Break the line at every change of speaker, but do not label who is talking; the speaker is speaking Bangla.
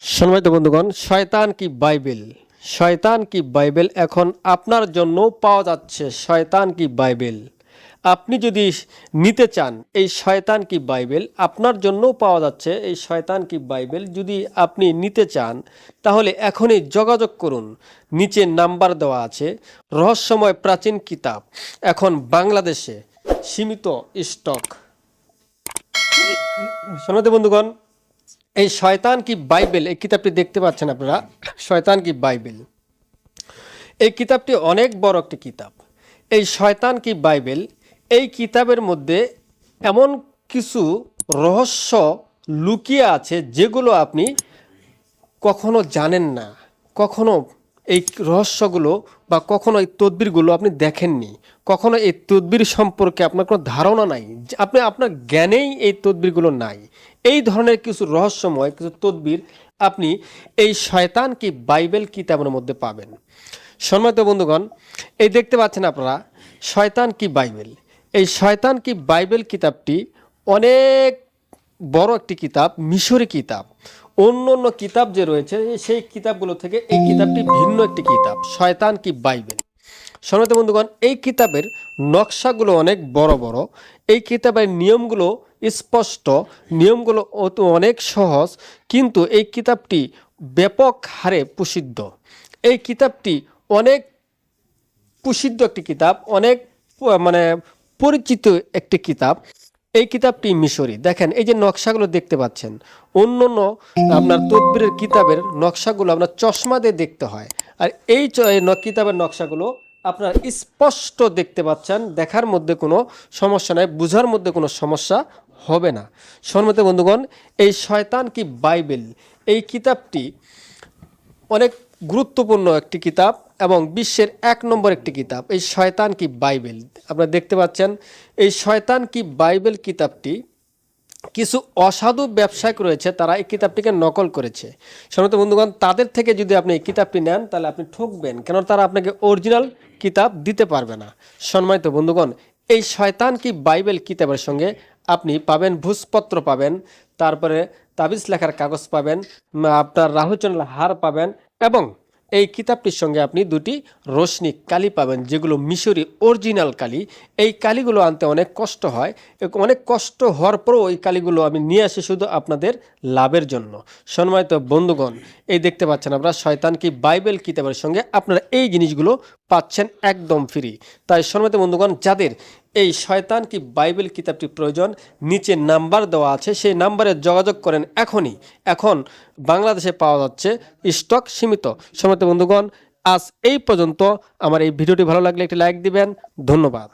সম্মানিত বন্ধুগণ, শয়তান কি বাইবেল এখন আপনার জন্য পাওয়া যাচ্ছে। শয়তান কি বাইবেল আপনি যদি নিতে চান, এই শয়তান কি বাইবেল আপনার জন্য পাওয়া যাচ্ছে। এই শয়তান কি বাইবেল যদি আপনি নিতে চান, তাহলে এখনই যোগাযোগ করুন। নিচে নাম্বার দেওয়া আছে। রহস্যময় প্রাচীন কিতাব এখন বাংলাদেশে সীমিত স্টক। সম্মানিত বন্ধুগণ, এই শয়তান কি বাইবেল, এই কিতাবটি দেখতে পাচ্ছেন আপনারা। শয়তান কি বাইবেল, এই কিতাবটি অনেক বড় একটি কিতাব। এই শয়তান কি বাইবেল, এই কিতাবের মধ্যে এমন কিছু রহস্য লুকিয়ে আছে যেগুলো আপনি কখনো জানেন না, কখনো এই রহস্যগুলো বা কখনো এই তদবিরগুলো আপনি দেখেননি, কখনো এই তদবির সম্পর্কে আপনার কোনো ধারণা নাই, আপনার জ্ঞানেই এই তদবিরগুলো নাই। এই ধরনের কিছু রহস্যময় কিছু তদবির আপনি এই শয়তান কি বাইবেল কিতাবের মধ্যে পাবেন। সম্মানিত বন্ধুগণ, এই দেখতে পাচ্ছেন আপনারা শয়তান কি বাইবেল। এই শয়তান কি বাইবেল কিতাবটি অনেক বড় একটি কিতাব, মিশরি কিতাব। অন্য অন্য কিতাব যে রয়েছে সেই কিতাবগুলো থেকে এই কিতাবটি ভিন্ন একটি কিতাব, শয়তান কি বাইবেল। সম্মানিত বন্ধুগণ, এই কিতাবের নকশাগুলো অনেক বড় বড়, এই কিতাবের নিয়মগুলো স্পষ্ট, নিয়মগুলো অনেক সহজ, কিন্তু এই কিতাবটি ব্যাপক হারে প্রসিদ্ধ। এই কিতাবটি অনেক প্রসিদ্ধ একটি কিতাব, অনেক পরিচিত একটি কিতাব। এই কিতাবটি মিশরি। দেখেন, এই যে নকশাগুলো দেখতে পাচ্ছেন, অন্য অন্য আপনার তদবিরের কিতাবের নকশাগুলো আপনার চশমা দিয়ে দেখতে হয়, আর এই কিতাবের নকশাগুলো আপনার স্পষ্ট দেখতে পাচ্ছেন। দেখার মধ্যে কোনো সমস্যা নাই, বোঝার মধ্যে কোনো সমস্যা হবে না। সম্মানিত বন্ধুগণ, এই শয়তান কি বাইবেল, এই কিতাবটি অনেক গুরুত্বপূর্ণ একটি কিতাব এবং বিশ্বের 1 নম্বর একটি কিতাব। এই শয়তান কি বাইবেল আপনারা দেখতে পাচ্ছেন। এই শয়তান কি বাইবেল কিতাবটি কিছু অসাধু ব্যবসায়িক রয়েছে, তারা এই কিতাবটিকে নকল করেছে। সম্মানিত বন্ধুগণ, তাদের থেকে যদি আপনি এই কিতাবটি নেন তাহলে আপনি ঠকবেন, কেন তারা আপনাকে অরিজিনাল কিতাব দিতে পারবে না। সম্মানিত বন্ধুগণ, এই শয়তান কি বাইবেল কিতাবের সঙ্গে আপনি পাবেন ভূষপত্র পাবেন, তারপরে তাবিজ লেখার কাগজ পাবেন, আপনার রাহুচন্দ্র হার পাবেন, এবং এই কিতাবটির সঙ্গে আপনি 2টি রোশনি কালি পাবেন, যেগুলো মিশরি অরিজিনাল কালি। এই কালিগুলো আনতে অনেক কষ্ট হয়, অনেক কষ্ট হওয়ার পরও এই কালিগুলো আমি নিয়ে আসি শুধু আপনাদের লাভের জন্য। সম্মানিত বন্ধুগণ, এই দেখতে পাচ্ছেন আপনারা শয়তান কি বাইবেল কিতাবের সঙ্গে আপনারা এই জিনিসগুলো পাচ্ছেন একদম ফ্রি। তাই সম্মানিত বন্ধুগণ, যাদের এই শয়তান কি বাইবেল কিতাবটি প্রয়োজন, নিচে নাম্বার দেওয়া আছে, সেই নাম্বারে যোগাযোগ করেন এখনই। এখন বাংলাদেশে পাওয়া যাচ্ছে, স্টক সীমিত। সম্মানিত বন্ধুগণ, আজ এই পর্যন্ত। আমার এই ভিডিওটি ভালো লাগলে একটি লাইক দিবেন। ধন্যবাদ।